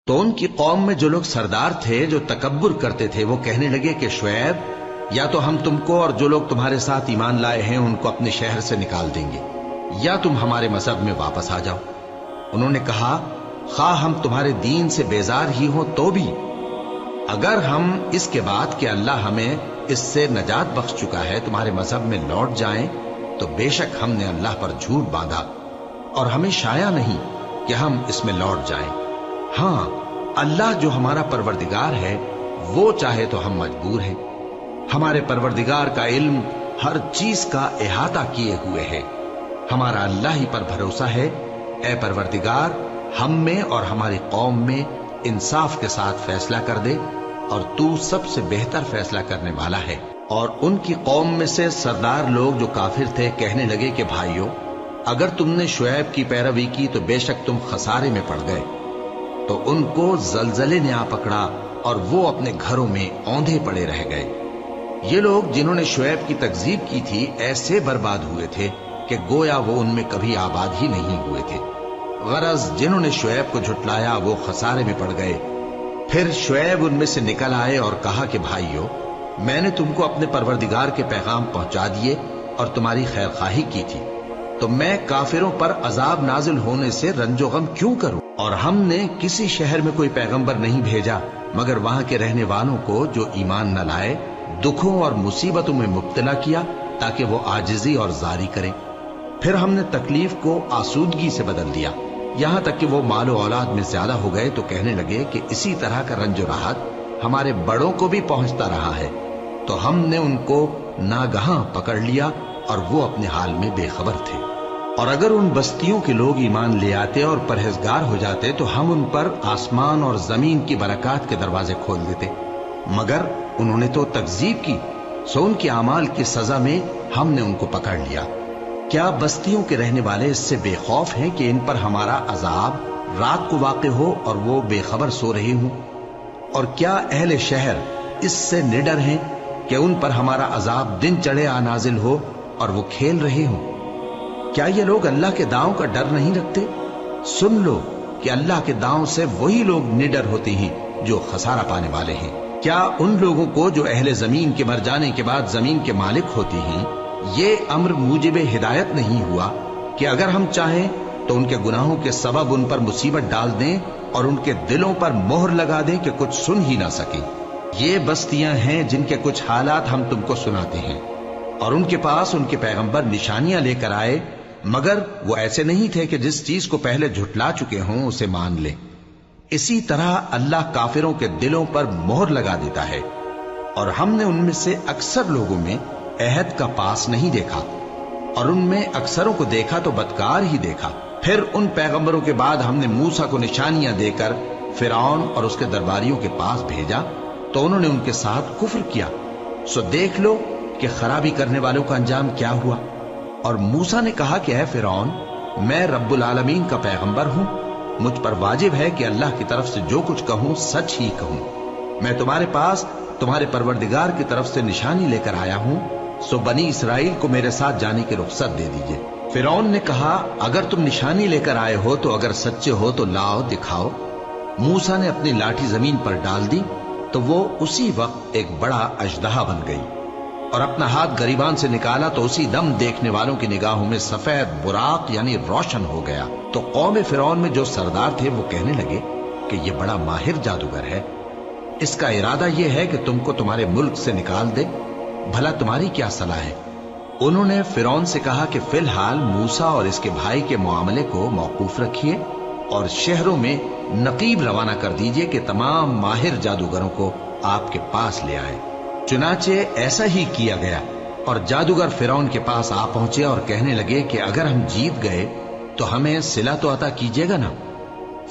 تو ان کی قوم میں جو لوگ سردار تھے جو تکبر کرتے تھے وہ کہنے لگے کہ شعیب، یا تو ہم تم کو اور جو لوگ تمہارے ساتھ ایمان لائے ہیں ان کو اپنے شہر سے نکال دیں گے، یا تم ہمارے مذہب میں واپس آ جاؤ۔ انہوں نے کہا خواہ ہم تمہارے دین سے بیزار ہی ہوں تو بھی، اگر ہم اس کے بعد کہ اللہ ہمیں اس سے نجات بخش چکا ہے تمہارے مذہب میں لوٹ جائیں تو بے شک ہم نے اللہ پر جھوٹ باندھا اور ہمیں شایع نہیں کہ ہم اس میں لوٹ جائیں۔ ہاں، اللہ جو ہمارا پروردگار ہے وہ چاہے تو ہم مجبور ہیں۔ ہمارے پروردگار کا علم ہر چیز کا احاطہ کیے ہوئے ہے۔ ہمارا اللہ ہی پر بھروسہ ہے۔ اے پروردگار، ہم میں اور ہماری قوم میں انصاف کے ساتھ فیصلہ کر دے، اور تو سب سے بہتر فیصلہ کرنے والا ہے۔ اور ان کی قوم میں سے سردار لوگ جو کافر تھے کہنے لگے کہ بھائیو، اگر تم نے شعیب کی پیروی کی تو بے شک تم خسارے میں پڑ گئے۔ تو ان کو زلزلے نے آ پکڑا اور وہ اپنے گھروں میں اوندھے پڑے رہ گئے۔ یہ لوگ جنہوں نے شعیب کی تکذیب کی تھی ایسے برباد ہوئے تھے کہ گویا وہ ان میں کبھی آباد ہی نہیں ہوئے تھے۔ غرض جنہوں نے شعیب کو جھٹلایا وہ خسارے میں پڑ گئے۔ پھر شعیب ان میں سے نکل آئے اور کہا کہ بھائیو، میں نے تم کو اپنے پروردگار کے پیغام پہنچا دیے اور تمہاری خیر خواہی کی تھی، تو میں کافروں پر عذاب نازل ہونے سے رنج و غم کیوں کروں؟ اور ہم نے کسی شہر میں کوئی پیغمبر نہیں بھیجا مگر وہاں کے رہنے والوں کو جو ایمان نہ لائے دکھوں اور مصیبتوں میں مبتلا کیا تاکہ وہ عاجزی اور زاری کریں۔ پھر ہم نے تکلیف کو آسودگی سے بدل دیا، یہاں تک کہ وہ مال و اولاد میں زیادہ ہو گئے تو کہنے لگے کہ اسی طرح کا رنج و راحت ہمارے بڑوں کو بھی پہنچتا رہا ہے۔ تو ہم نے ان کو ناگہاں پکڑ لیا اور وہ اپنے حال میں بے خبر تھے۔ اور اگر ان بستیوں کے لوگ ایمان لے آتے اور پرہیزگار ہو جاتے تو ہم ان پر آسمان اور زمین کی برکات کے دروازے کھول دیتے، مگر انہوں نے تو تکذیب کی، سو ان کے اعمال کی سزا میں ہم نے ان کو پکڑ لیا۔ کیا بستیوں کے رہنے والے اس سے بے خوف ہیں کہ ان پر ہمارا عذاب رات کو واقع ہو اور وہ بے خبر سو رہے ہوں؟ اور کیا اہل شہر اس سے نڈر ہیں کہ ان پر ہمارا عذاب دن چڑھے آ نازل ہو اور وہ کھیل رہے ہوں؟ کیا یہ لوگ اللہ کے داؤں کا ڈر نہیں رکھتے؟ سن لو کہ اللہ کے داؤں سے وہی لوگ نڈر ہوتے ہیں جو خسارہ پانے والے ہیں۔ کیا ان لوگوں کو جو اہل زمین کے مر جانے کے بعد زمین کے مالک ہوتے ہیں یہ امر موجب ہدایت نہیں ہوا کہ اگر ہم چاہیں تو ان کے گناہوں کے سبب ان پر مصیبت ڈال دیں اور ان کے دلوں پر مہر لگا دیں کہ کچھ سن ہی نہ سکیں؟ یہ بستیاں ہیں جن کے کچھ حالات ہم تم کو سناتے ہیں، اور ان کے پاس ان کے پیغمبر نشانیاں لے کر آئے، مگر وہ ایسے نہیں تھے کہ جس چیز کو پہلے جھٹلا چکے ہوں اسے مان لیں۔ اسی طرح اللہ کافروں کے دلوں پر مہر لگا دیتا ہے، اور ہم نے ان میں سے اکثر لوگوں میں عہد کا پاس نہیں دیکھا، اور ان میں اکثروں کو دیکھا تو بدکار ہی دیکھا۔ پھر ان پیغمبروں کے بعد ہم نے موسیٰ کو نشانیاں دے کر فرعون اور اس کے درباریوں کے پاس بھیجا تو انہوں نے ان کے ساتھ کفر کیا، سو دیکھ لو کہ خرابی کرنے والوں کا انجام کیا ہوا۔ اور موسیٰ نے کہا کہ اے فرعون، میں رب العالمین کا پیغمبر ہوں، مجھ پر واجب ہے کہ اللہ کی طرف سے جو کچھ کہوں سچ ہی کہوں۔ میں تمہارے پاس تمہارے پروردگار کی طرف سے نشانی لے کر آیا ہوں، سو بنی اسرائیل کو میرے ساتھ جانے کی رخصت دے دیجئے۔ فرعون نے کہا اگر تم نشانی لے کر آئے ہو تو اگر سچے ہو تو لاؤ دکھاؤ۔ موسیٰ نے اپنی لاٹھی زمین پر ڈال دی تو وہ اسی وقت ایک بڑا اژدہا بن گئی، اور اپنا ہاتھ گریبان سے نکالا تو اسی دم دیکھنے والوں کی نگاہوں میں سفید براق یعنی روشن ہو گیا۔ تو قوم فرعون میں جو سردار تھے وہ کہنے لگے کہ یہ بڑا ماہر جادوگر ہے، اس کا ارادہ یہ ہے کہ تم کو تمہارے ملک سے نکال دے، بھلا تمہاری کیا صلاح ہے؟ انہوں نے فرعون سے کہا کہ فی الحال موسیٰ اور اس کے بھائی کے معاملے کو موقوف رکھیے اور شہروں میں نقیب روانہ کر دیجئے کہ تمام ماہر جادوگروں کو آپ کے پاس لے آئے۔ چنانچہ ایسا ہی کیا گیا، اور جادوگر فرعون کے پاس آ پہنچے اور کہنے لگے کہ اگر ہم جیت گئے تو ہمیں صلہ تو عطا کیجیے گا نا؟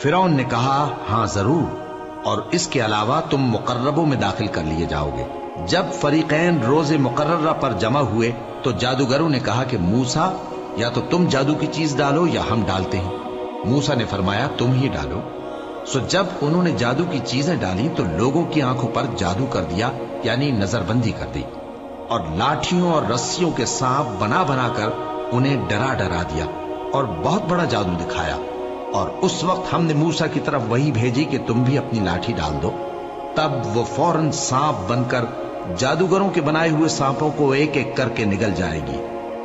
فرعون نے کہا ہاں ضرور، اور اس کے علاوہ تم مقربوں میں داخل کر لیے جاؤ گے۔ جب فریقین روز مقررہ پر جمع ہوئے تو جادوگروں نے کہا کہ موسیٰ یا تو تم جادو کی چیز ڈالو یا ہم ڈالتے ہیں۔ موسیٰ نے فرمایا تم ہی ڈالو۔ سو جب انہوں نے جادو کی چیزیں ڈالی تو لوگوں کی آنکھوں پر جادو کر دیا، یعنی نظر بندی کر دی، اور لاٹھیوں اور رسیوں کے سانپ بنا بنا کر انہیں ڈرا ڈرا دیا اور بہت بڑا جادو دکھایا۔ اور اس وقت ہم نے موسیٰ کی طرف وہی بھیجی کہ تم بھی اپنی لاٹھی ڈال دو، تب وہ فوراً سانپ بن کر جادوگروں کے بنائے ہوئے سانپوں کو ایک ایک کر کے نگل جائے گی۔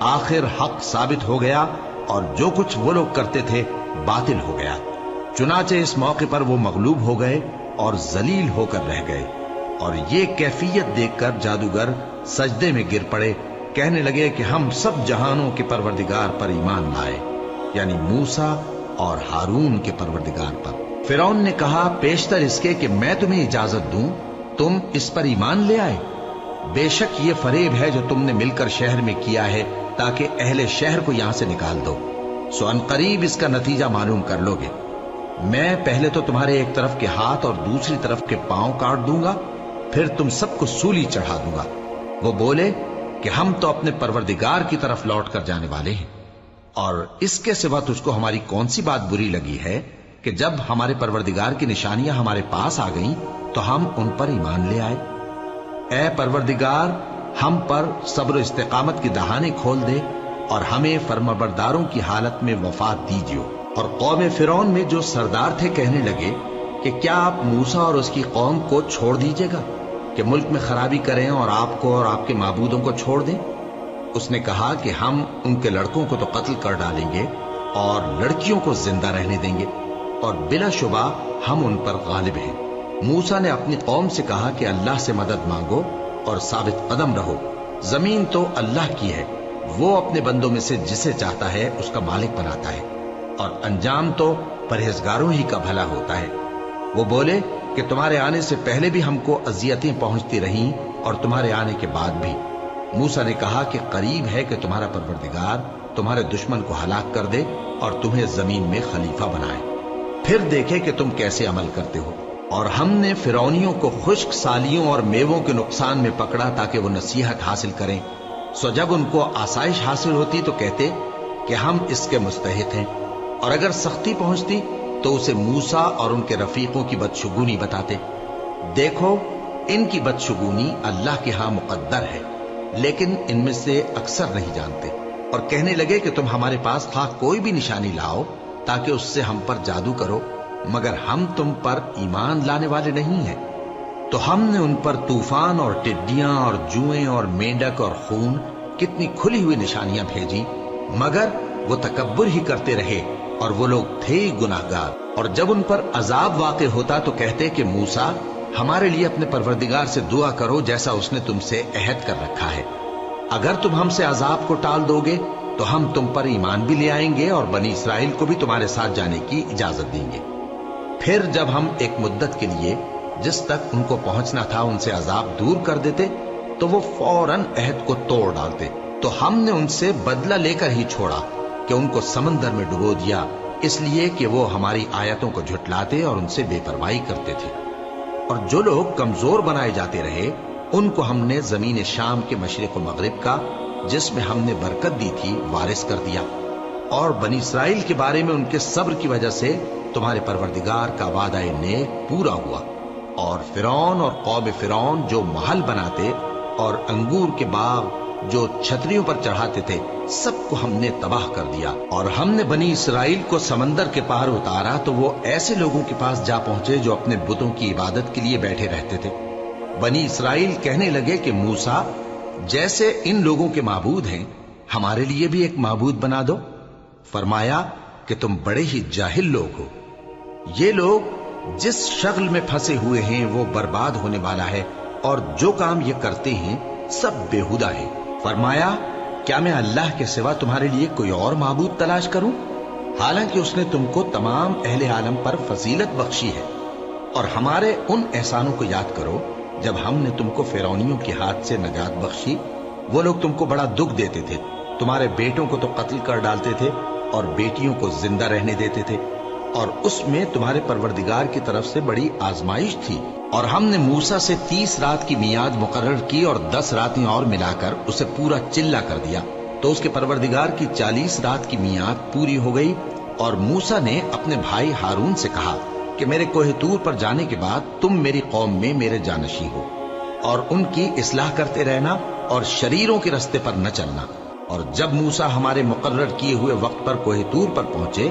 آخر حق ثابت ہو گیا اور جو کچھ وہ لوگ کرتے تھے باطل ہو گیا۔ چنانچہ اس موقع پر وہ مغلوب ہو گئے اور ذلیل ہو کر رہ گئے، اور یہ کیفیت دیکھ کر جادوگر سجدے میں گر پڑے، کہنے لگے کہ ہم سب جہانوں کے پروردگار پر ایمان لائے، یعنی موسیٰ اور ہارون کے پروردگار پر۔ فرعون نے کہا پیشتر اس کے کہ میں تمہیں اجازت دوں تم اس پر ایمان لے آئے؟ بے شک یہ فریب ہے جو تم نے مل کر شہر میں کیا ہے تاکہ اہل شہر کو یہاں سے نکال دو، سو ان قریب اس کا نتیجہ معلوم کر لو گے۔ میں پہلے تو تمہارے ایک طرف کے ہاتھ اور دوسری طرف کے پاؤں کاٹ دوں گا، پھر تم سب کو سولی چڑھا دوں گا۔ وہ بولے کہ ہم تو اپنے پروردگار کی طرف لوٹ کر جانے والے ہیں، اور اس کے سوا تجھ کو ہماری کون سی بات بری لگی ہے کہ جب ہمارے پروردگار کی نشانیاں ہمارے پاس آ گئیں تو ہم ان پر ایمان لے آئے؟ اے پروردگار، ہم پر صبر و استقامت کی دہانے کھول دے اور ہمیں فرمانبرداروں کی حالت میں وفات دیجیو۔ اور قوم فرعون میں جو سردار تھے کہنے لگے کہ کیا آپ موسیٰ اور اس کی قوم کو چھوڑ دیجیے گا کہ ملک میں خرابی کریں اور آپ کو اور آپ کے معبودوں کو چھوڑ دیں؟ اس نے کہا کہ ہم ان کے لڑکوں کو تو قتل کر ڈالیں گے اور لڑکیوں کو زندہ رہنے دیں گے، اور بلا شبہ ہم ان پر غالب ہیں۔ موسیٰ نے اپنی قوم سے کہا کہ اللہ سے مدد مانگو اور ثابت قدم رہو، زمین تو اللہ کی ہے، وہ اپنے بندوں میں سے جسے چاہتا ہے اس کا مالک بناتا ہے، اور انجام تو پرہیزگاروں ہی کا بھلا ہوتا ہے۔ وہ بولے کہ تمہارے آنے سے پہلے بھی ہم کو اذیتیں پہنچتی رہیں اور تمہارے آنے کے بعد بھی۔ موسیٰ نے کہا کہ قریب ہے کہ تمہارا پروردگار تمہارے دشمن کو ہلاک کر دے اور تمہیں زمین میں خلیفہ بنائے، پھر دیکھے کہ تم کیسے عمل کرتے ہو۔ اور ہم نے فرعونیوں کو خشک سالیوں اور میووں کے نقصان میں پکڑا تاکہ وہ نصیحت حاصل کریں، سو جب ان کو آسائش حاصل ہوتی تو کہتے کہ ہم اس کے مستحق ہیں، اور اگر سختی پہنچتی تو اسے موسیٰ اور ان کے رفیقوں کی بدشگونی بتاتے۔ دیکھو ان کی بدشگونی اللہ کے ہاں مقدر ہے، لیکن ان میں سے اکثر نہیں جانتے، اور کہنے لگے کہ تم ہمارے پاس خواہ کوئی بھی نشانی لاؤ تاکہ اس سے ہم پر جادو کرو، مگر ہم تم پر ایمان لانے والے نہیں ہیں۔ تو ہم نے ان پر طوفان اور ٹڈیاں اور جوئیں اور مینڈک اور خون کتنی کھلی ہوئی نشانیاں بھیجی، مگر وہ تکبر ہی کرتے رہے اور وہ لوگ تھے گناہگار۔ اور جب ان پر عذاب واقع ہوتا تو کہتے کہ موسیٰ ہمارے لیے اپنے پروردگار سے دعا کرو جیسا اس نے تم سے عہد کر رکھا ہے، اگر تم ہم سے عذاب کو ٹال دو گے تو ہم تم پر ایمان بھی لے آئیں گے اور بنی اسرائیل کو بھی تمہارے ساتھ جانے کی اجازت دیں گے۔ پھر جب ہم ایک مدت کے لیے جس تک ان کو پہنچنا تھا ان سے عذاب دور کر دیتے تو وہ فوراً عہد کو توڑ ڈالتے، تو ہم نے ان سے بدلہ لے کر ہی چھوڑا کہ ان کو سمندر میں ڈبو دیا، اس لیے کہ وہ ہماری آیتوں کو جھٹلاتے اور ان سے بے پرواہی کرتے تھے۔ اور جو لوگ کمزور بنائے جاتے رہے ان کو ہم نے زمین شام کے مشرق و مغرب کا جس میں ہم نے برکت دی تھی وارث کر دیا، اور بنی اسرائیل کے بارے میں ان کے صبر کی وجہ سے تمہارے پروردگار کا وعدہ نیک پورا ہوا۔ اور فرعون اور قوم فرعون جو محل بناتے اور انگور کے باغ جو چھتریوں پر چڑھاتے تھے سب کو ہم نے تباہ کر دیا۔ اور ہم نے بنی اسرائیل کو سمندر کے پار اتارا تو وہ ایسے لوگوں کے پاس جا پہنچے جو اپنے بتوں کی عبادت کے لیے بیٹھے رہتے تھے۔ بنی اسرائیل کہنے لگے کہ موسیٰ جیسے ان لوگوں کے معبود ہیں ہمارے لیے بھی ایک معبود بنا دو۔ فرمایا کہ تم بڑے ہی جاہل لوگ ہو، یہ لوگ جس شغل میں پھنسے ہوئے ہیں وہ برباد ہونے والا ہے، اور جو کام یہ کرتے ہیں سب بےہودہ ہے۔ فرمایا کیا میں اللہ کے سوا تمہارے لیے کوئی اور معبود تلاش کروں، حالانکہ اس نے تم کو تمام اہل عالم پر فضیلت بخشی ہے۔ اور ہمارے ان احسانوں کو یاد کرو جب ہم نے تم کو فرعونیوں کے ہاتھ سے نجات بخشی، وہ لوگ تم کو بڑا دکھ دیتے تھے، تمہارے بیٹوں کو تو قتل کر ڈالتے تھے اور بیٹیوں کو زندہ رہنے دیتے تھے، اور اس میں تمہارے پروردگار کی طرف سے بڑی آزمائش تھی۔ اور ہم نے موسیٰ سے 30 رات کی میعاد مقرر کی اور 10 راتیں اور ملا کر اسے پورا چلہ کر دیا، تو اس کے پروردگار کی 40 رات کی میعاد پوری ہو گئی۔ اور موسیٰ نے اپنے بھائی ہارون سے کہا کہ میرے کوہ طور پر جانے کے بعد تم میری قوم میں میرے جانشین ہو، اور ان کی اصلاح کرتے رہنا اور شریروں کے رستے پر نہ چلنا۔ اور جب موسیٰ ہمارے مقرر کیے ہوئے وقت پر کوہ طور پر پہنچے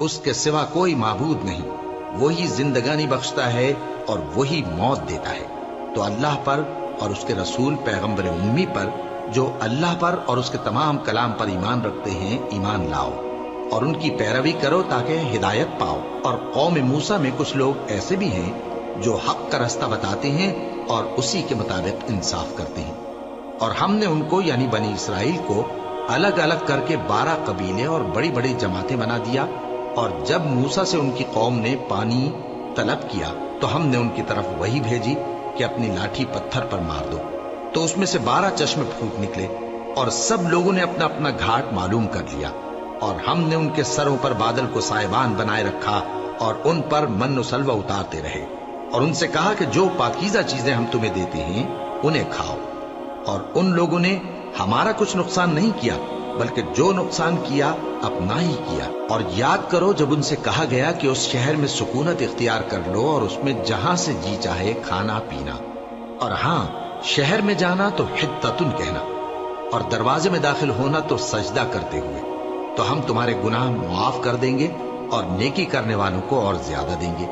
اس کے سوا کوئی معبود نہیں، وہی زندگانی بخشتا ہے اور وہی موت دیتا ہے۔ تو اللہ پر اور اس کے رسول پیغمبر امی پر جو اللہ پر اور اس کے تمام کلام پر ایمان رکھتے ہیں ایمان لاؤ اور ان کی پیروی کرو تاکہ ہدایت پاؤ۔ اور قوم موسیٰ میں کچھ لوگ ایسے بھی ہیں جو حق کا رستہ بتاتے ہیں اور اسی کے مطابق انصاف کرتے ہیں۔ اور ہم نے ان کو یعنی بنی اسرائیل کو الگ الگ کر کے 12 قبیلے اور بڑی بڑی جماعتیں بنا دیا، اور جب موسیٰ سے ان کی قوم نے پانی طلب کیا تو ہم نے ان کی طرف وہی بھیجی کہ اپنی لاٹھی پتھر پر مار دو، تو اس میں سے 12 چشمے پھوٹ نکلے، اور سب لوگوں نے اپنا اپنا گھاٹ معلوم کر لیا۔ اور ہم نے ان کے سروں پر بادل کو سائبان بنائے رکھا اور ان پر من و سلوہ اتارتے رہے، اور ان سے کہا کہ جو پاکیزہ چیزیں ہم تمہیں دیتے ہیں انہیں کھاؤ۔ اور ان لوگوں نے ہمارا کچھ نقصان نہیں کیا بلکہ جو نقصان کیا اپنا ہی کیا۔ اور یاد کرو جب ان سے کہا گیا کہ اس شہر میں سکونت اختیار کر لو اور اس میں جہاں سے جی چاہے کھانا پینا، اور ہاں شہر میں جانا تو حتتن کہنا، اور دروازے میں داخل ہونا تو سجدہ کرتے ہوئے، تو ہم تمہارے گناہ معاف کر دیں گے اور نیکی کرنے والوں کو اور زیادہ دیں گے۔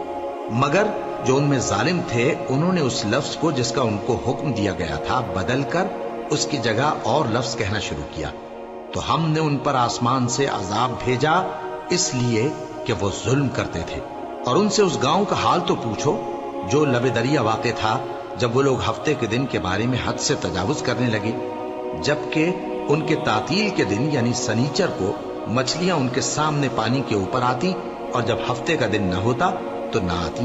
مگر جو ان میں ظالم تھے انہوں نے اس لفظ کو جس کا ان کو حکم دیا گیا تھا بدل کر اس کی جگہ اور لفظ کہنا شروع کیا، تو ہم نے ان پر آسمان سے عذاب بھیجا اس لیے کہ وہ ظلم کرتے تھے۔ اور ان سے اس گاؤں کا حال تو پوچھو جو لب دریا واقع تھا، جب وہ لوگ ہفتے کے دن کے بارے میں حد سے تجاوز کرنے لگے، جبکہ ان کے تعطیل کے دن یعنی سنیچر کو مچھلیاں ان کے سامنے پانی کے اوپر آتی، اور جب ہفتے کا دن نہ ہوتا تو نہ آتی۔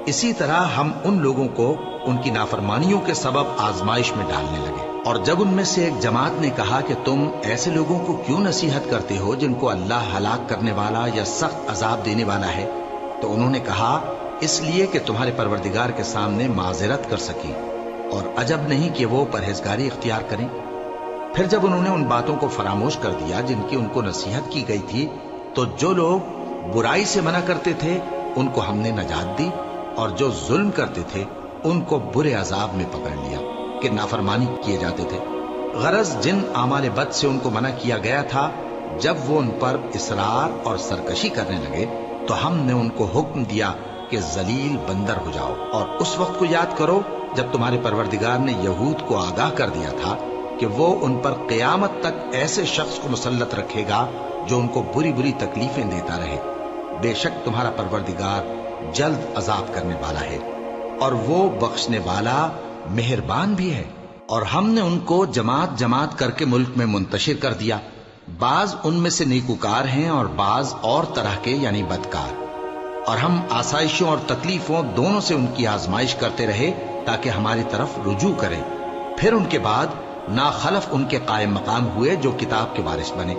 اسی طرح ہم ان لوگوں کو ان کی نافرمانیوں کے سبب آزمائش میں ڈالنے لگے۔ اور جب ان میں سے ایک جماعت نے کہا کہ تم ایسے لوگوں کو کیوں نصیحت کرتے ہو جن کو اللہ ہلاک کرنے والا یا سخت عذاب دینے والا ہے، تو انہوں نے کہا اس لیے کہ تمہارے پروردگار کے سامنے معذرت کر سکیں، اور عجب نہیں کہ وہ پرہیزگاری اختیار کریں۔ پھر جب انہوں نے ان باتوں کو فراموش کر دیا جن کی ان کو نصیحت کی گئی تھی، تو جو لوگ برائی سے منع کرتے تھے ان کو ہم نے نجات دی، اور جو ظلم کرتے تھے ان کو برے عذاب میں پکڑ لیا کہ نافرمانی کیے جاتے تھے۔ غرض جن اعمال بد سے ان کو منع کیا گیا تھا، جب وہ ان پر اصرار اور سرکشی کرنے لگے تو ہم نے ان کو حکم دیا کہ ذلیل بندر ہو جاؤ۔ اور اس وقت کو یاد کرو جب تمہارے پروردگار نے یہود کو آگاہ کر دیا تھا کہ وہ ان پر قیامت تک ایسے شخص کو مسلط رکھے گا جو ان کو بری بری تکلیفیں دیتا رہے۔ بے شک تمہارا پروردگار جلد عذاب کرنے والا ہے، اور وہ بخشنے والا مہربان بھی ہے۔ اور ہم نے ان کو جماعت جماعت کر کے ملک میں منتشر کر دیا، بعض ان میں سے نیکوکار ہیں اور بعض اور طرح کے یعنی بدکار، اور ہم آسائشوں اور تکلیفوں دونوں سے ان کی آزمائش کرتے رہے تاکہ ہماری طرف رجوع کریں۔ پھر ان کے بعد ناخلف ان کے قائم مقام ہوئے جو کتاب کے وارث بنے۔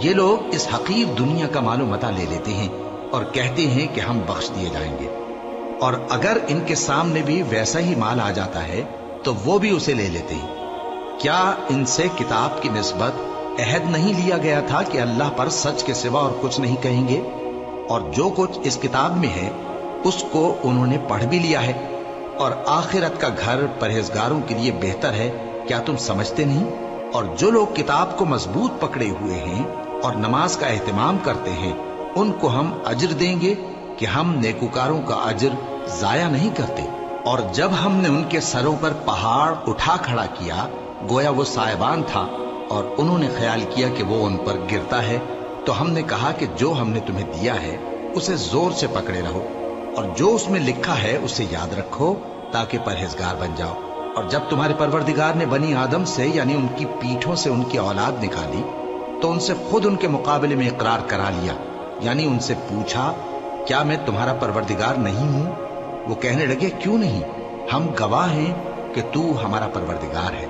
یہ لوگ اس حقیر دنیا کا مال و متاع لے لیتے ہیں اور کہتے ہیں کہ ہم بخش دیے جائیں گے، اور اگر ان کے سامنے بھی ویسا ہی مال آ جاتا ہے تو وہ بھی اسے لے لیتے ہیں۔ کیا ان سے کتاب کی نسبت عہد نہیں لیا گیا تھا کہ اللہ پر سچ کے سوا اور کچھ نہیں کہیں گے؟ اور جو کچھ اس کتاب میں ہے اس کو انہوں نے پڑھ بھی لیا ہے، اور آخرت کا گھر پرہیزگاروں کے لیے بہتر ہے، کیا تم سمجھتے نہیں؟ اور جو لوگ کتاب کو مضبوط پکڑے ہوئے ہیں اور نماز کا اہتمام کرتے ہیں ان کو ہم اجر دیں گے کہ ہم نیکوکاروں کا اجر ضائع نہیں کرتے۔ اور جب ہم نے ان کے سروں پر پہاڑ اٹھا کھڑا کیا گویا وہ سائبان تھا، اور انہوں نے خیال کیا کہ وہ ان پر گرتا ہے، تو ہم نے کہا کہ جو ہم نے تمہیں دیا ہے اسے زور سے پکڑے رہو، اور جو اس میں لکھا ہے اسے یاد رکھو تاکہ پرہیزگار بن جاؤ۔ اور جب تمہارے پروردگار نے بنی آدم سے یعنی ان کی پیٹھوں سے ان کی اولاد نکالی تو ان سے خود ان کے مقابلے میں اقرار کرا لیا، یعنی ان سے پوچھا کیا میں تمہارا پروردگار نہیں ہوں؟ وہ کہنے لگے کیوں نہیں، ہم گواہ ہیں کہ تو ہمارا پروردگار ہے۔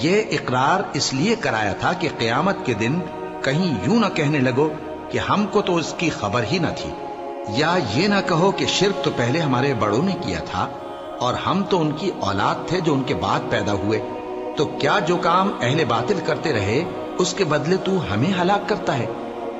یہ اقرار اس لیے کرایا تھا کہ قیامت کے دن کہیں یوں نہ کہنے لگو کہ ہم کو تو اس کی خبر ہی نہ تھی، یا یہ نہ کہو کہ شرک تو پہلے ہمارے بڑوں نے کیا تھا اور ہم تو ان کی اولاد تھے جو ان کے بعد پیدا ہوئے، تو کیا جو کام اہل باطل کرتے رہے اس کے بدلے تو ہمیں ہلاک کرتا ہے؟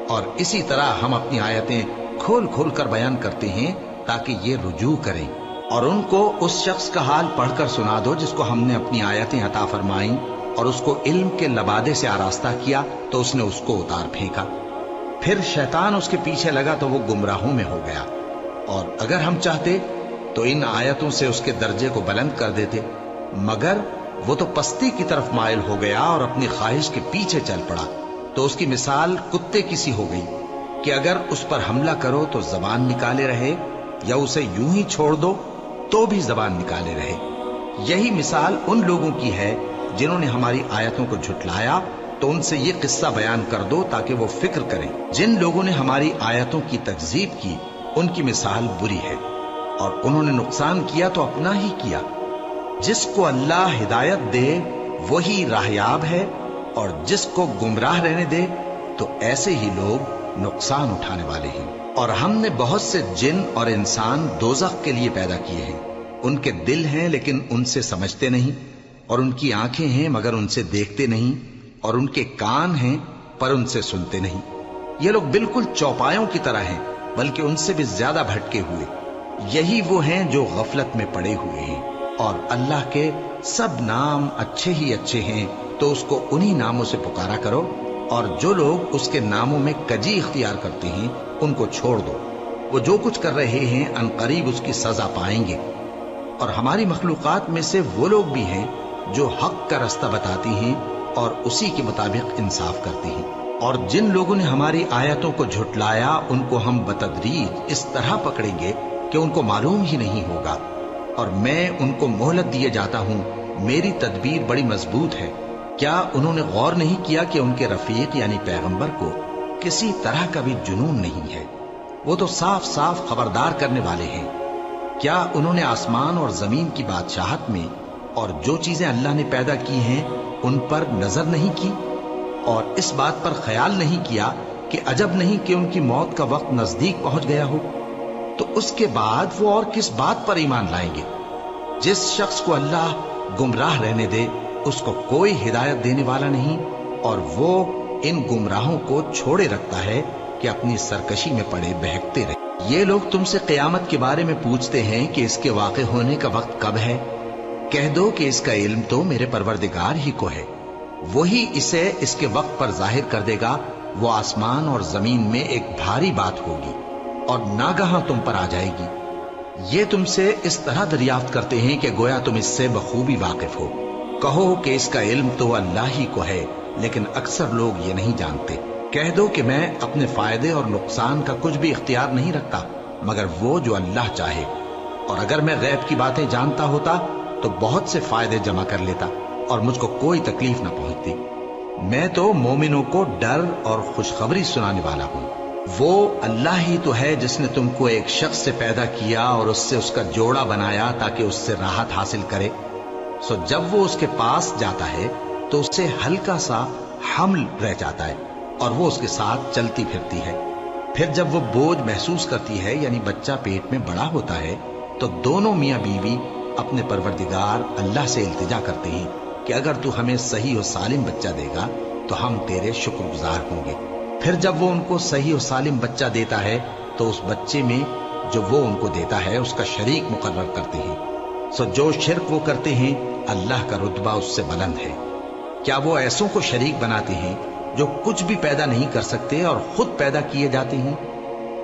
اور اسی طرح ہم اپنی آیتیں کھول کھول کر بیان کرتے ہیں تاکہ یہ رجوع کریں۔ اور ان کو اس شخص کا حال پڑھ کر سنا دو جس کو ہم نے اپنی آیتیں عطا فرمائیں اور اس کو علم کے لبادے سے آراستہ کیا تو اس نے اس کو اتار پھینکا۔ پھر شیطان اس کے پیچھے لگا تو وہ گمراہوں میں ہو گیا، اور اگر ہم چاہتے تو ان آیتوں سے اس کے درجے کو بلند کر دیتے، مگر وہ تو پستی کی طرف مائل ہو گیا اور اپنی خواہش کے پیچھے چل پڑا، تو اس کی مثال کتے کی سی ہو گئی کہ اگر اس پر حملہ کرو تو زبان نکالے رہے، یا اسے یوں ہی چھوڑ دو تو بھی زبان نکالے رہے۔ یہی مثال ان لوگوں کی ہے جنہوں نے ہماری آیتوں کو جھٹلایا، تو ان سے یہ قصہ بیان کر دو تاکہ وہ فکر کریں۔ جن لوگوں نے ہماری آیتوں کی تکذیب کی ان کی مثال بری ہے، اور انہوں نے نقصان کیا تو اپنا ہی کیا۔ جس کو اللہ ہدایت دے وہی راہیاب ہے، اور جس کو گمراہ رہنے دے تو ایسے ہی لوگ نقصان اٹھانے والے ہیں۔ اور ہم نے بہت سے جن اور انسان دوزخ کے لیے پیدا کیے ہیں، ان کے دل ہیں لیکن ان سے سمجھتے نہیں، اور ان کی آنکھیں ہیں مگر ان سے دیکھتے نہیں، اور ان کے کان ہیں پر ان سے سنتے نہیں۔ یہ لوگ بالکل چوپایوں کی طرح ہیں، بلکہ ان سے بھی زیادہ بھٹکے ہوئے۔ یہی وہ ہیں جو غفلت میں پڑے ہوئے ہیں۔ اور اللہ کے سب نام اچھے ہی اچھے ہیں، تو اس کو انہی ناموں سے پکارا کرو، اور جو لوگ اس کے ناموں میں کجی اختیار کرتے ہیں ان کو چھوڑ دو۔ وہ جو کچھ کر رہے ہیں ان قریب اس کی سزا پائیں گے۔ اور ہماری مخلوقات میں سے وہ لوگ بھی ہیں جو حق کا رستہ بتاتی ہیں اور اسی کے مطابق انصاف کرتی ہیں۔ اور جن لوگوں نے ہماری آیتوں کو جھٹلایا ان کو ہم بتدریج اس طرح پکڑیں گے کہ ان کو معلوم ہی نہیں ہوگا، اور میں ان کو مہلت دیے جاتا ہوں، میری تدبیر بڑی مضبوط ہے۔ کیا انہوں نے غور نہیں کیا کہ ان کے رفیق یعنی پیغمبر کو کسی طرح کا بھی جنون نہیں ہے؟ وہ تو صاف صاف خبردار کرنے والے ہیں۔ کیا انہوں نے آسمان اور زمین کی بادشاہت میں اور جو چیزیں اللہ نے پیدا کی ہیں ان پر نظر نہیں کی، اور اس بات پر خیال نہیں کیا کہ عجب نہیں کہ ان کی موت کا وقت نزدیک پہنچ گیا ہو؟ تو اس کے بعد وہ اور کس بات پر ایمان لائیں گے؟ جس شخص کو اللہ گمراہ رہنے دے اس کو کوئی ہدایت دینے والا نہیں، اور وہ ان گمراہوں کو چھوڑے رکھتا ہے کہ اپنی سرکشی میں پڑے بہکتے رہے۔ یہ لوگ تم سے قیامت کے بارے میں پوچھتے ہیں کہ اس کے واقع ہونے کا وقت کب ہے؟ کہہ دو کہ اس کا علم تو میرے پروردگار ہی کو ہے، وہی اسے اس کے وقت پر ظاہر کر دے گا۔ وہ آسمان اور زمین میں ایک بھاری بات ہوگی اور ناگہاں تم پر آ جائے گی۔ یہ تم سے اس طرح دریافت کرتے ہیں کہ گویا تم اس سے بخوبی واقف ہو۔ کہو کہ اس کا علم تو اللہ ہی کو ہے، لیکن اکثر لوگ یہ نہیں جانتے۔ کہہ دو کہ میں اپنے فائدے اور نقصان کا کچھ بھی اختیار نہیں رکھتا مگر وہ جو اللہ چاہے، اور اگر میں غیب کی باتیں جانتا ہوتا تو بہت سے فائدے جمع کر لیتا اور مجھ کو کوئی تکلیف نہ پہنچتی۔ میں تو مومنوں کو ڈر اور خوشخبری سنانے والا ہوں۔ وہ اللہ ہی تو ہے جس نے تم کو ایک شخص سے پیدا کیا اور اس سے اس کا جوڑا بنایا تاکہ اس سے راحت حاصل کرے۔ سو جب وہ اس کے پاس جاتا ہے تو اس سے ہلکا سا حمل رہ جاتا ہے اور وہ اس کے ساتھ چلتی پھرتی ہے۔ پھر جب وہ بوجھ محسوس کرتی ہے یعنی بچہ پیٹ میں بڑا ہوتا ہے تو دونوں میاں بیوی اپنے پروردگار اللہ سے التجا کرتے ہیں کہ اگر تو ہمیں صحیح و سالم بچہ دے گا تو ہم تیرے شکر گزار ہوں گے۔ پھر جب وہ ان کو صحیح و سالم بچہ دیتا ہے تو اس بچے میں جو وہ ان کو دیتا ہے اس کا شریک مقرر کرتے ہیں۔ سو جو شرک وہ کرتے ہیں اللہ کا رتبہ اس سے بلند ہے۔ کیا وہ ایسوں کو شریک بناتے ہیں جو کچھ بھی پیدا نہیں کر سکتے اور خود پیدا کیے جاتے ہیں،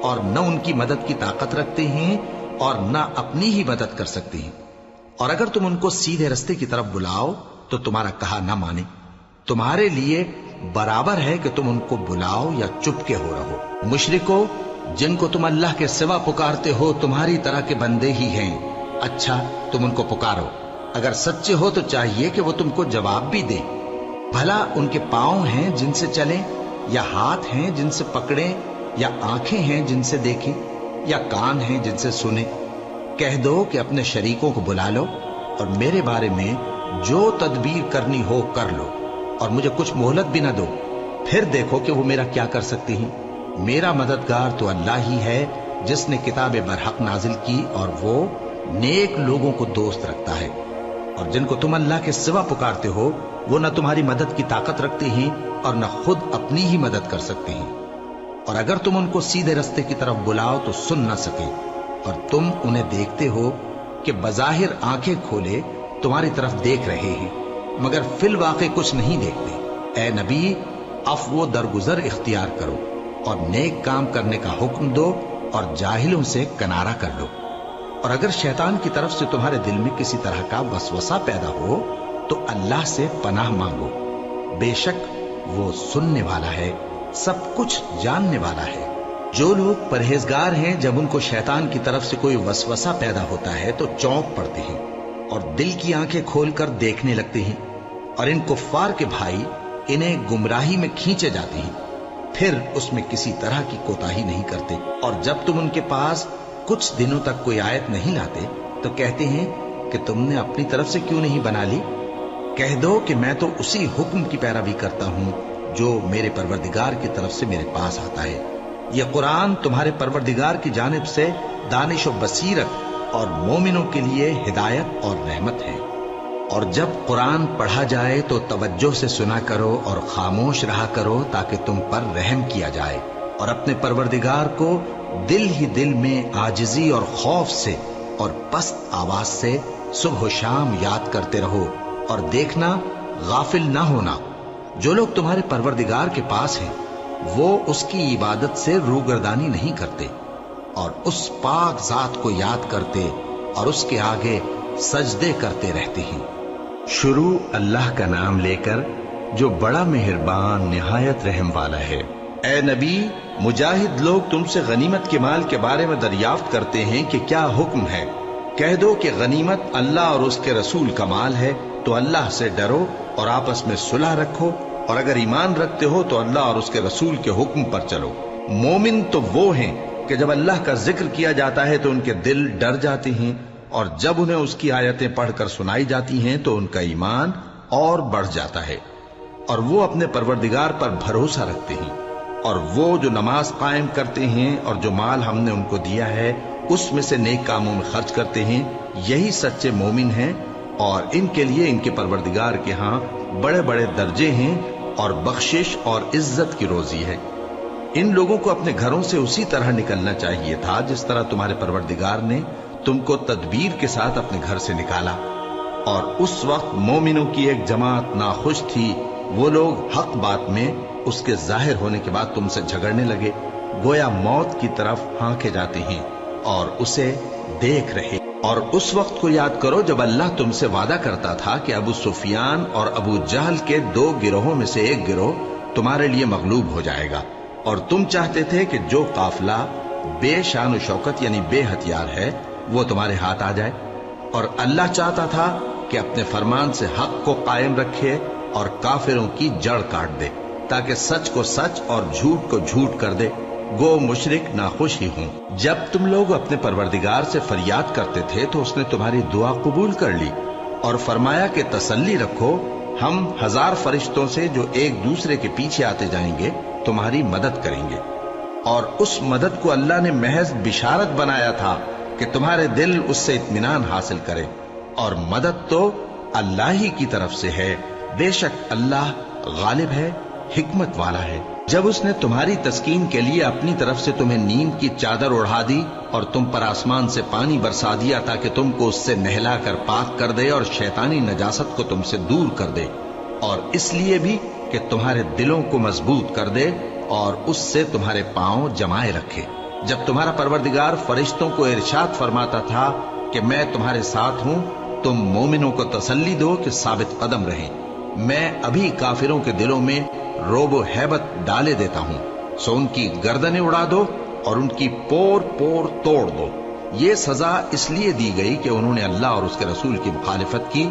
اور نہ ان کی مدد کی طاقت رکھتے ہیں اور نہ اپنی ہی مدد کر سکتے ہیں؟ اور اگر تم ان کو سیدھے رستے کی طرف بلاؤ تو تمہارا کہا نہ مانے۔ تمہارے لیے برابر ہے کہ تم ان کو بلاؤ یا چپ کے ہو رہو۔ مشرکو، جن کو تم اللہ کے سوا پکارتے ہو تمہاری طرح کے بندے ہی ہیں۔ اچھا، تم ان کو پکارو، اگر سچے ہو تو چاہیے کہ وہ تم کو جواب بھی دیں۔ بھلا ان کے پاؤں ہیں جن سے چلیں، یا ہاتھ ہیں جن سے پکڑیں، یا آنکھیں ہیں جن سے دیکھیں، یا کان ہیں جن سے سنیں؟ کہہ دو کہ اپنے شریکوں کو بلا لو اور میرے بارے میں جو تدبیر کرنی ہو کر لو، اور مجھے کچھ مہلت بھی نہ دو، پھر دیکھو کہ وہ میرا کیا کر سکتی ہیں۔ میرا مددگار تو اللہ ہی ہے جس نے کتاب برحق نازل کی، اور وہ نیک لوگوں کو دوست رکھتا ہے۔ اور جن کو تم اللہ کے سوا پکارتے ہو وہ نہ تمہاری مدد کی طاقت رکھتے ہیں اور نہ خود اپنی ہی مدد کر سکتے ہیں۔ اور اگر تم ان کو سیدھے رستے کی طرف بلاؤ تو سن نہ سکیں، اور تم انہیں دیکھتے ہو کہ بظاہر آنکھیں کھولے تمہاری طرف دیکھ رہے ہیں مگر فی الواقع کچھ نہیں دیکھتے۔ اے نبی، عفو و درگزر اختیار کرو اور نیک کام کرنے کا حکم دو اور جاہلوں سے کنارہ کر لو۔ اور اگر شیطان کی طرف سے تمہارے دل میں کسی طرح کا وسوسہ پیدا ہو تو اللہ سے پناہ مانگو، بے شک وہ سننے والا ہے، سب کچھ جاننے والا ہے۔ جو لوگ پرہیزگار ہیں جب ان کو شیطان کی طرف سے کوئی وسوسہ پیدا ہوتا ہے تو چونک پڑتے ہیں اور دل کی آنکھیں کھول کر دیکھنے لگتے ہیں، اور ان کفار کے بھائی انہیں گمراہی میں کھینچے جاتے ہیں، پھر اس میں کسی طرح کی کوتاہی نہیں کرتے۔ اور جب تم ان کے پاس کچھ دنوں تک کوئی آیت نہیں لاتے تو کہتے ہیں کہ تم نے اپنی طرف سے کیوں نہیں بنا لی؟ کہہ دو کہ میں تو اسی حکم کی پیروی کرتا ہوں جو میرے پروردگار کی طرف سے میرے پاس آتا ہے۔ یہ قرآن تمہارے پروردگار کی جانب سے دانش و بصیرت اور مومنوں کے لیے ہدایت اور رحمت ہے۔ اور جب قرآن پڑھا جائے تو توجہ سے سنا کرو اور خاموش رہا کرو تاکہ تم پر رحم کیا جائے، اور اپنے پروردگار کو دل ہی دل میں عاجزی اور خوف سے اور پست آواز سے صبح و شام یاد کرتے رہو، اور دیکھنا غافل نہ ہونا۔ جو لوگ تمہارے پروردگار کے پاس ہیں وہ اس کی عبادت سے روگردانی نہیں کرتے، اور اس پاک ذات کو یاد کرتے اور اس کے آگے سجدے کرتے رہتے ہیں۔ شروع اللہ کا نام لے کر جو بڑا مہربان نہایت رحم والا ہے۔ اے نبی، مجاہد لوگ تم سے غنیمت کے مال کے بارے میں دریافت کرتے ہیں کہ کیا حکم ہے۔ کہہ دو کہ غنیمت اللہ اور اس کے رسول کا مال ہے، تو اللہ سے ڈرو اور آپس میں صلح رکھو، اور اگر ایمان رکھتے ہو تو اللہ اور اس کے رسول کے حکم پر چلو۔ مومن تو وہ ہیں کہ جب اللہ کا ذکر کیا جاتا ہے تو ان کے دل ڈر جاتے ہیں، اور جب انہیں اس کی آیتیں پڑھ کر سنائی جاتی ہیں تو ان کا ایمان اور بڑھ جاتا ہے، اور وہ اپنے پروردگار پر بھروسہ رکھتے ہیں۔ اور وہ جو نماز قائم کرتے ہیں اور جو مال ہم نے ان کو دیا ہے اس میں سے نیک کاموں میں خرچ کرتے ہیں، یہی سچے مومن ہیں، اور ان کے لیے ان کے پروردگار کے ہاں بڑے بڑے درجے ہیں اور بخشش اور عزت کی روزی ہے۔ ان لوگوں کو اپنے گھروں سے اسی طرح نکلنا چاہیے تھا جس طرح تمہارے پروردگار نے تم کو تدبیر کے ساتھ اپنے گھر سے نکالا۔ اور اس وقت مومنوں کی ایک جماعت ناخوش تھی، وہ لوگ حق بات میں اس کے ظاہر ہونے کے بعد تم سے جھگڑنے لگے، گویا موت کی طرف ہانکے جاتے ہیں اور اسے دیکھ رہے۔ اور اس وقت کو یاد کرو جب اللہ تم سے وعدہ کرتا تھا کہ ابو سفیان اور ابو جہل کے 2 گروہوں میں سے ایک گروہ تمہارے لیے مغلوب ہو جائے گا، اور تم چاہتے تھے کہ جو قافلہ بے شان و شوکت یعنی بے ہتھیار ہے وہ تمہارے ہاتھ آ جائے، اور اللہ چاہتا تھا کہ اپنے فرمان سے حق کو قائم رکھے اور کافروں کی جڑ کاٹ دے، تاکہ سچ کو سچ اور جھوٹ کو جھوٹ کر دے، گو مشرک ناخوش ہی ہوں۔ جب تم لوگ اپنے پروردگار سے فریاد کرتے تھے تو اس نے تمہاری دعا قبول کر لی اور فرمایا کہ تسلی رکھو، ہم 1000 فرشتوں سے جو ایک دوسرے کے پیچھے آتے جائیں گے تمہاری مدد کریں گے۔ اور اس مدد کو اللہ نے محض بشارت بنایا تھا کہ تمہارے دل اس سے اطمینان حاصل کرے، اور مدد تو اللہ ہی کی طرف سے ہے، بے شک اللہ غالب ہے، حکمت والا ہے۔ جب اس نے تمہاری تسکین کے لیے اپنی طرف سے تمہیں نیند کی چادر اڑا دی اور تم پر آسمان سے پانی برسا دیا تاکہ تم کو اس سے نہلا کر پاک کر دے اور شیطانی نجاست کو تم سے دور کر دے، اور اس لیے بھی کہ تمہارے دلوں کو مضبوط کر دے اور اس سے تمہارے پاؤں جمائے رکھے، جب تمہارا پروردگار فرشتوں کو ارشاد فرماتا تھا کہ میں تمہارے ساتھ ہوں، تم مومنوں کو تسلی دو کہ ثابت قدم رہیں، میں ابھی کافروں کے دلوں میں روب و ہیبت ڈالے دیتا ہوں، سو ان کی گردنیں اڑا دو اور ان کی پور پور توڑ دو۔ یہ سزا اس لیے دی گئی کہ انہوں نے اللہ اور اس کے رسول کی مخالفت کی،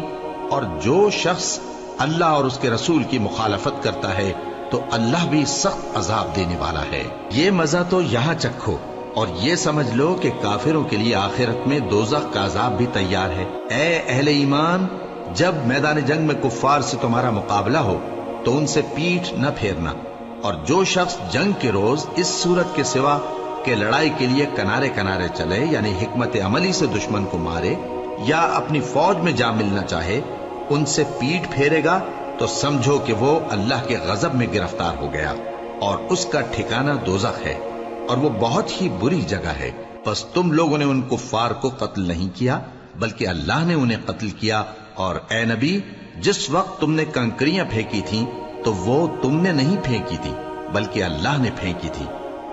اور جو شخص اللہ اور اس کے رسول کی مخالفت کرتا ہے تو اللہ بھی سخت عذاب دینے والا ہے۔ یہ مزہ تو یہاں چکھو اور یہ سمجھ لو کہ کافروں کے لیے آخرت میں دوزخ کا عذاب بھی تیار ہے۔ اے اہل ایمان، جب میدان جنگ میں کفار سے تمہارا مقابلہ ہو تو ان سے پیٹھ نہ پھیرنا، اور جو شخص جنگ کے روز اس صورت کے سوا کہ لڑائی کے لیے کنارے کنارے چلے یعنی حکمت عملی سے دشمن کو مارے یا اپنی فوج میں جا ملنا چاہے، ان سے پیٹھ پھیرے گا تو سمجھو کہ وہ اللہ کے غضب میں گرفتار ہو گیا، اور اس کا ٹھکانہ دوزخ ہے، اور وہ بہت ہی بری جگہ ہے۔ پس تم لوگوں نے ان کفار کو قتل نہیں کیا بلکہ اللہ نے انہیں قتل کیا، اور اے نبی، جس وقت تم نے کنکریاں پھینکی تھیں تو وہ تم نے نہیں پھینکی تھی بلکہ اللہ نے پھینکی تھی،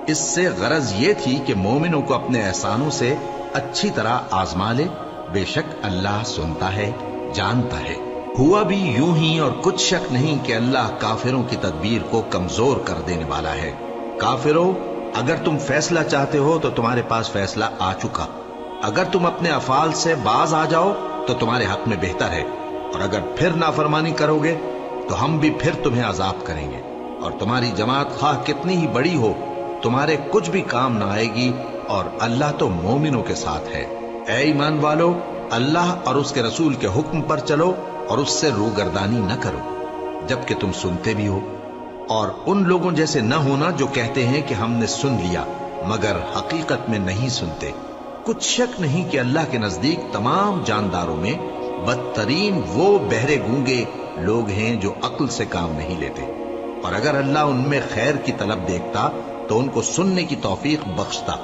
اس سے غرض یہ تھی کہ مومنوں کو اپنے احسانوں سے اچھی طرح آزما لے. بے شک اللہ سنتا ہے، جانتا ہے. ہوا بھی یوں ہی، اور کچھ شک نہیں کہ اللہ کافروں کی تدبیر کو کمزور کر دینے والا ہے. کافروں، اگر تم فیصلہ چاہتے ہو تو تمہارے پاس فیصلہ آ چکا. اگر تم اپنے افعال سے باز آ جاؤ تو تمہارے حق میں بہتر ہے، اور اگر پھر نافرمانی کرو گے تو ہم بھی پھر تمہیں عذاب کریں گے. اور تمہاری جماعت خواہ کتنی ہی بڑی ہو، تمہارے کچھ بھی کام نہ آئے گی، اور اللہ تو مومنوں کے ساتھ ہے. اے ایمان والو، اللہ اور اس کے رسول کے حکم پر چلو اور اس سے روگردانی نہ کرو جبکہ تم سنتے بھی ہو، اور ان لوگوں جیسے نہ ہونا جو کہتے ہیں کہ ہم نے سن لیا مگر حقیقت میں نہیں سنتے. کچھ شک نہیں کہ اللہ کے نزدیک تمام جانداروں میں بدترین وہ بہرے گونگے لوگ ہیں جو عقل سے کام نہیں لیتے. اور اگر اللہ ان میں خیر کی طلب دیکھتا تو ان کو سننے کی توفیق بخشتا،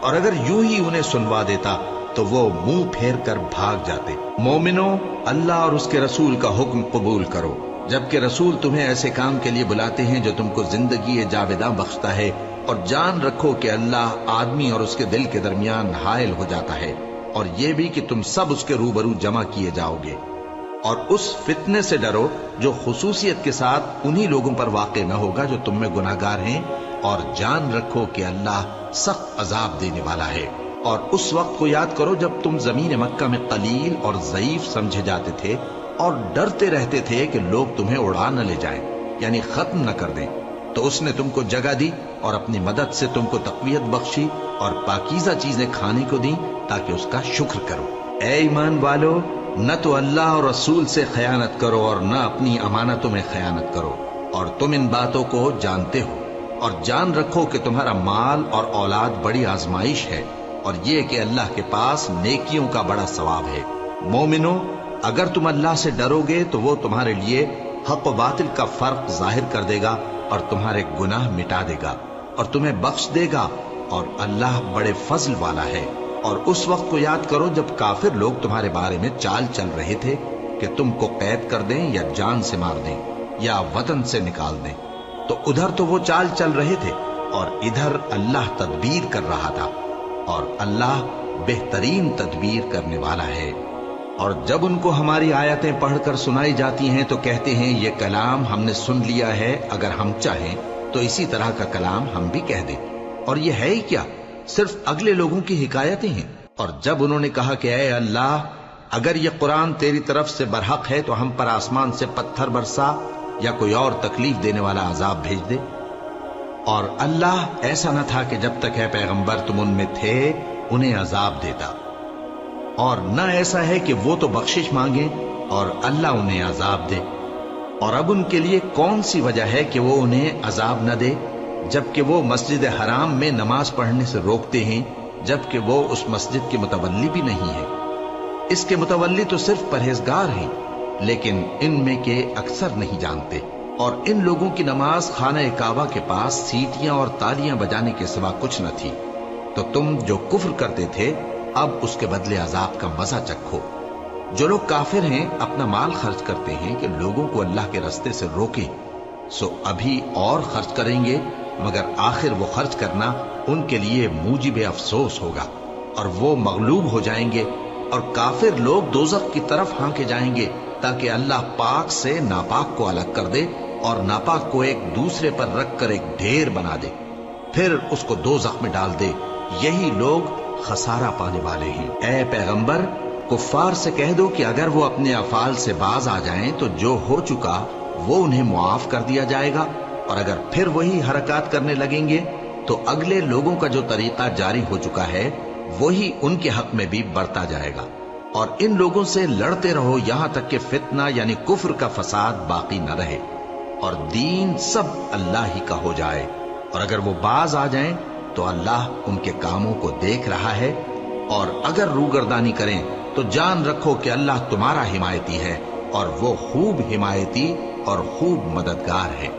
اور اگر یوں ہی انہیں سنوا دیتا تو وہ منہ پھیر کر بھاگ جاتے. مومنوں، اللہ اور اس کے رسول کا حکم قبول کرو جبکہ رسول تمہیں ایسے کام کے لیے بلاتے ہیں جو تم کو زندگی جاوداں بخشتا ہے. اور جان رکھو کہ اللہ آدمی اور اس کے دل کے درمیان حائل ہو جاتا ہے، اور یہ بھی کہ تم سب اس کے روبرو جمع کیے جاؤ گے. اور اس فتنے سے ڈرو جو خصوصیت کے ساتھ انہی لوگوں پر واقع نہ ہوگا جو تم میں گناہگار ہیں، اور جان رکھو کہ اللہ سخت عذاب دینے والا ہے. اور اس وقت کو یاد کرو جب تم زمین مکہ میں قلیل اور ضعیف سمجھے جاتے تھے اور ڈرتے رہتے تھے کہ لوگ تمہیں اڑا نہ لے جائیں، یعنی ختم نہ کر دیں. تو اس نے تم کو جگہ دی اور اپنی مدد سے تم کو تقویت بخشی اور پاکیزہ چیزیں کھانے کو دیں تاکہ اس کا شکر کرو. اے ایمان والو، نہ تو اللہ اور رسول سے خیانت کرو اور نہ اپنی امانتوں میں خیانت کرو، اور تم ان باتوں کو جانتے ہو. اور جان رکھو کہ تمہارا مال اور اولاد بڑی آزمائش ہے، اور یہ کہ اللہ کے پاس نیکیوں کا بڑا ثواب ہے. مومنو، اگر تم اللہ سے ڈرو گے تو وہ تمہارے لیے حق و باطل کا فرق ظاہر کر دے گا اور تمہارے گناہ مٹا دے گا اور تمہیں بخش دے گا، اور اللہ بڑے فضل والا ہے. اور اس وقت کو یاد کرو جب کافر لوگ تمہارے بارے میں چال چل رہے تھے کہ تم کو قید کر دیں یا جان سے مار دیں یا وطن سے نکال دیں. تو ادھر تو وہ چال چل رہے تھے اور ادھر اللہ تدبیر کر رہا تھا، اور اللہ بہترین تدبیر کرنے والا ہے. اور جب ان کو ہماری آیتیں پڑھ کر سنائی جاتی ہیں تو کہتے ہیں یہ کلام ہم نے سن لیا ہے، اگر ہم چاہیں تو اسی طرح کا کلام ہم بھی کہہ دیں. اور یہ ہے ہی کیا، صرف اگلے لوگوں کی حکایتیں ہیں. اور جب انہوں نے کہا کہ اے اللہ، اگر یہ قرآن تیری طرف سے برحق ہے تو ہم پر آسمان سے پتھر برسا یا کوئی اور تکلیف دینے والا عذاب بھیج دے. اور اللہ ایسا نہ تھا کہ جب تک ہے پیغمبر تم ان میں تھے انہیں عذاب دیتا، اور نہ ایسا ہے کہ وہ تو بخشش مانگیں اور اللہ انہیں عذاب دے. اور اب ان کے لیے کون سی وجہ ہے کہ وہ انہیں عذاب نہ دے، جبکہ وہ مسجد حرام میں نماز پڑھنے سے روکتے ہیں، جبکہ وہ اس مسجد کے متولی بھی نہیں ہے. اس کے متولی تو صرف پرہیزگار ہیں، لیکن ان میں کے اکثر نہیں جانتے. اور ان لوگوں کی نماز خانہ کعبہ کے پاس سیٹیاں اور تالیاں بجانے کے سوا کچھ نہ تھی. تو تم جو کفر کرتے تھے اب اس کے بدلے عذاب کا مزہ چکھو. جو لوگ کافر ہیں اپنا مال خرچ کرتے ہیں کہ لوگوں کو اللہ کے رستے سے روکیں، سو ابھی اور خرچ کریں گے، مگر آخر وہ خرچ کرنا ان کے لیے موجب افسوس ہوگا اور وہ مغلوب ہو جائیں گے. اور کافر لوگ دوزخ کی طرف ہانکے جائیں گے تاکہ اللہ پاک سے ناپاک کو الگ کر دے اور ناپاک کو ایک دوسرے پر رکھ کر ایک ڈھیر بنا دے، پھر اس کو دوزخ میں ڈال دے. یہی لوگ خسارہ پانے والے ہیں. اے پیغمبر، کفار سے کہہ دو کہ اگر وہ اپنے افعال سے باز آ جائیں تو جو ہو چکا وہ انہیں معاف کر دیا جائے گا، اور اگر پھر وہی حرکات کرنے لگیں گے تو اگلے لوگوں کا جو طریقہ جاری ہو چکا ہے وہی ان کے حق میں بھی برتا جائے گا. اور ان لوگوں سے لڑتے رہو یہاں تک کہ فتنہ یعنی کفر کا فساد باقی نہ رہے اور دین سب اللہ ہی کا ہو جائے. اور اگر وہ باز آ جائیں تو اللہ ان کے کاموں کو دیکھ رہا ہے، اور اگر روگردانی کریں تو جان رکھو کہ اللہ تمہارا حمایتی ہے، اور وہ خوب حمایتی اور خوب مددگار ہے.